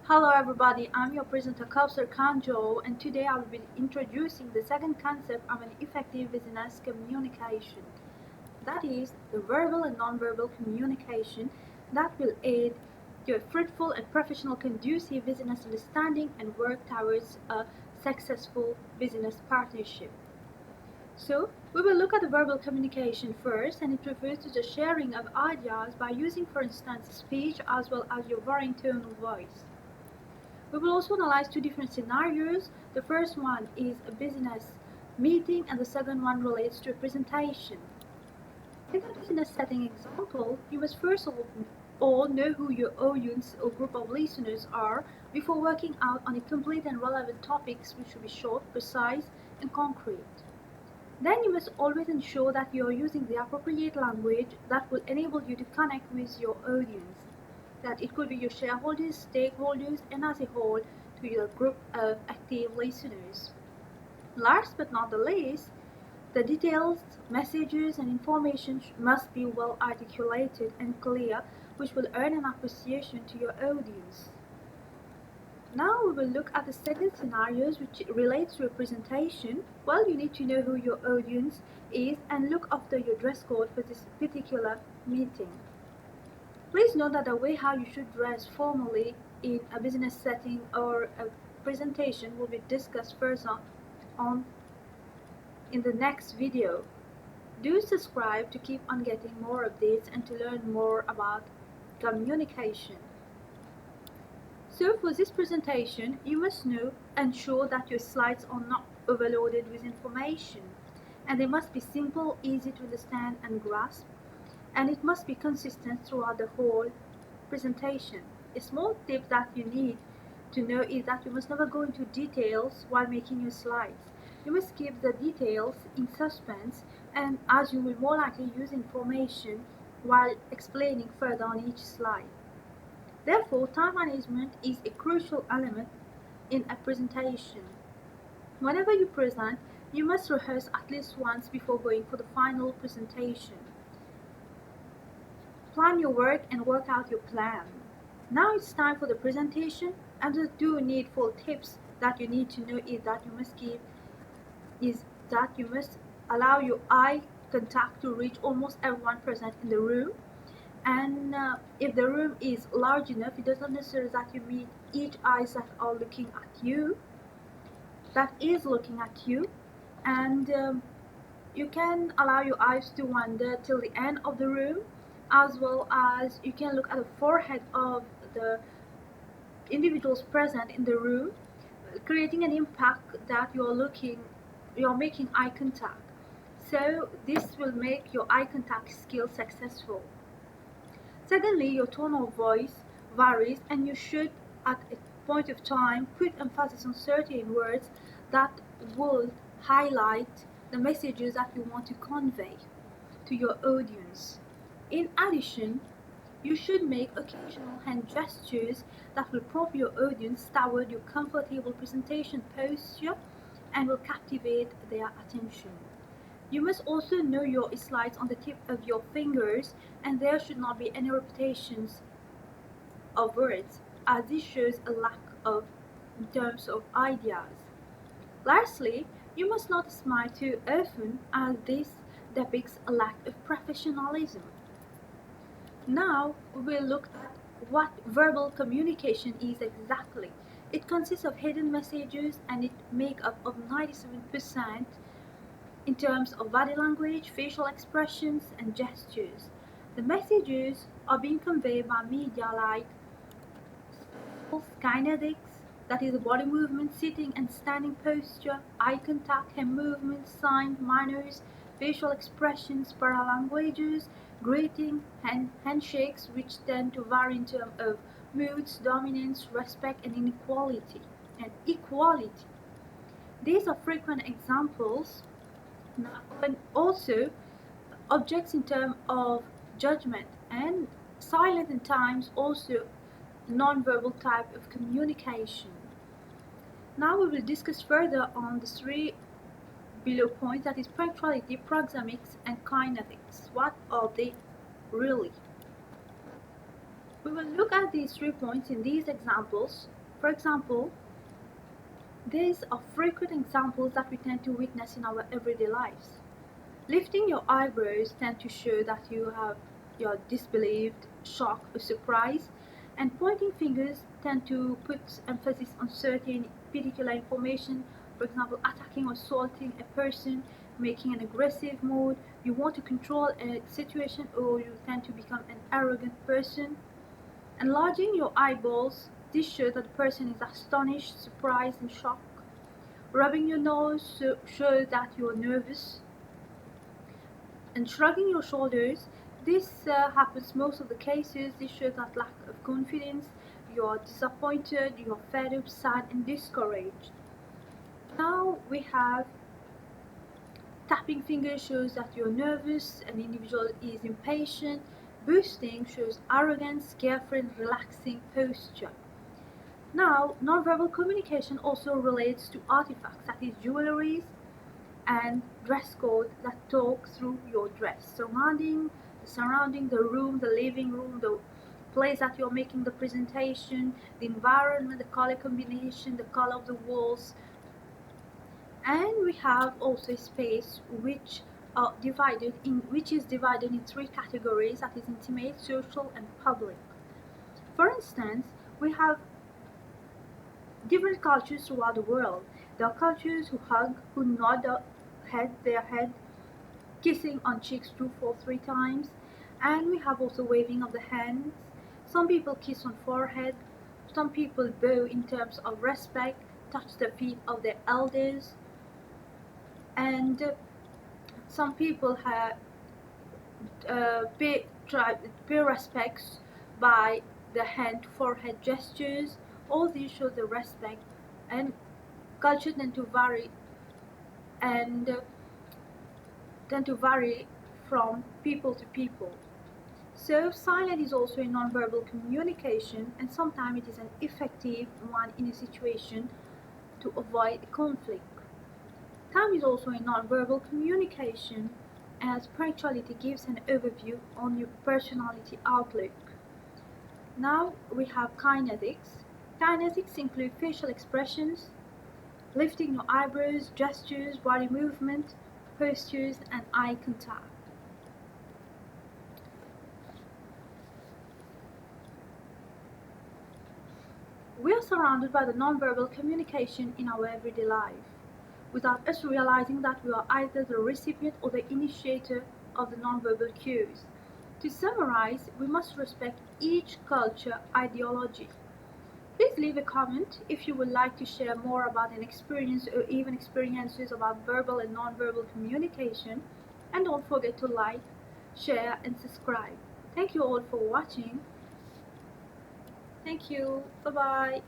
Hello everybody, I'm your presenter Kausar Kanjo, and today I will be introducing the second concept of an effective business communication. That is the verbal and non-verbal communication that will aid to a fruitful and professional conducive business understanding and work towards a successful business partnership. So, we will look at the verbal communication first, and it refers to the sharing of ideas by using, for instance, speech as well as your varying tonal voice. We will also analyze two different scenarios. The first one is a business meeting and the second one relates to a presentation. Take a business setting example. You must first of all know who your audience or group of listeners are before working out on a complete and relevant topics which should be short, precise, and concrete. Then you must always ensure that you are using the appropriate language that will enable you to connect with your audience. That it could be your shareholders, stakeholders, and as a whole to your group of active listeners. Last but not the least, the details, messages, and information must be well articulated and clear, which will earn an appreciation to your audience. Now we will look at the second scenarios which relates to a presentation. Well, you need to know who your audience is and look after your dress code for this particular meeting. Please note that the way how you should dress formally in a business setting or a presentation will be discussed further on in the next video. Do subscribe to keep on getting more updates and to learn more about communication. So for this presentation, you must ensure that your slides are not overloaded with information, and they must be simple, easy to understand and grasp, and it must be consistent throughout the whole presentation. A small tip that you need to know is that you must never go into details while making your slides. You must keep the details in suspense, and as you will more likely use information while explaining further on each slide. Therefore, time management is a crucial element in a presentation. Whenever you present, you must rehearse at least once before going for the final presentation. Plan your work and work out your plan. Now it's time for the presentation, and the two needful tips that you need to know is that you must allow your eye contact to reach almost everyone present in the room. And if the room is large enough, it doesn't necessarily that you meet each eyes that are looking at you, and you can allow your eyes to wander till the end of the room, as well as you can look at the forehead of the individuals present in the room, creating an impact that you're making eye contact. So this will make your eye contact skill successful. Secondly, your tone of voice varies, and you should, at a point of time, put emphasis on certain words that will highlight the messages that you want to convey to your audience. In addition, you should make occasional hand gestures that will prompt your audience toward your comfortable presentation posture and will captivate their attention. You must also know your slides on the tip of your fingers, and there should not be any repetitions of words, as this shows a lack of in terms of ideas. Lastly, you must not smile too often, as this depicts a lack of professionalism. Now we will look at what verbal communication is exactly. It consists of hidden messages, and it makes up of 97% in terms of body language, facial expressions, and gestures. The messages are being conveyed by media like kinetics, that is body movement, sitting and standing posture, eye contact, hand movements, signs, manners, facial expressions, paralanguages, greeting, handshakes, which tend to vary in terms of moods, dominance, respect, and inequality and equality. These are frequent examples, and also objects in terms of judgment, and silent in times also non-verbal type of communication. Now we will discuss further on the three below points, that is punctuality, proxemics, and kinetics. What are they really? We will look at these 3 points in these examples. For example, these are frequent examples that we tend to witness in our everyday lives. Lifting your eyebrows tend to show that you're disbelieved, shocked, or surprised, and pointing fingers tend to put emphasis on certain particular information. For example, attacking or assaulting a person, making an aggressive mood, you want to control a situation, or you tend to become an arrogant person. Enlarging your eyeballs, this shows that the person is astonished, surprised, and shocked. Rubbing your nose shows that you're nervous. And shrugging your shoulders, this happens most of the cases. This shows that lack of confidence, you're disappointed, you're fed up, sad, and discouraged. Now we have tapping fingers shows that you're nervous, an individual is impatient. Boosting shows arrogance, carefree, and relaxing posture. Now, nonverbal communication also relates to artifacts, that is jewelry and dress code that talk through your dress, surrounding the room, the living room, the place that you're making the presentation, the environment, the color combination, the color of the walls. And we have also a space which is divided in 3 categories, that is intimate, social, and public. For instance, we have different cultures throughout the world. There are cultures who hug, who nod their head, kissing on cheeks 2, 4, 3 times, and we have also waving of the hands. Some people kiss on forehead, some people bow in terms of respect, touch the feet of their elders, and some people pay respects by the hand to forehead gestures. All these show the respect, and culture tend to vary from people to people. So silence is also a nonverbal communication, and sometimes it is an effective one in a situation to avoid conflict. Time is also a nonverbal communication, as punctuality gives an overview on your personality outlook. Now we have kinetics. Kinetics include facial expressions, lifting your eyebrows, gestures, body movement, postures, and eye contact. We are surrounded by the nonverbal communication in our everyday life, without us realizing that we are either the recipient or the initiator of the nonverbal cues. To summarize, we must respect each culture ideology. Please leave a comment if you would like to share more about an experience or even experiences about verbal and nonverbal communication, and don't forget to like, share, and subscribe. Thank you all for watching. Thank you. Bye-bye.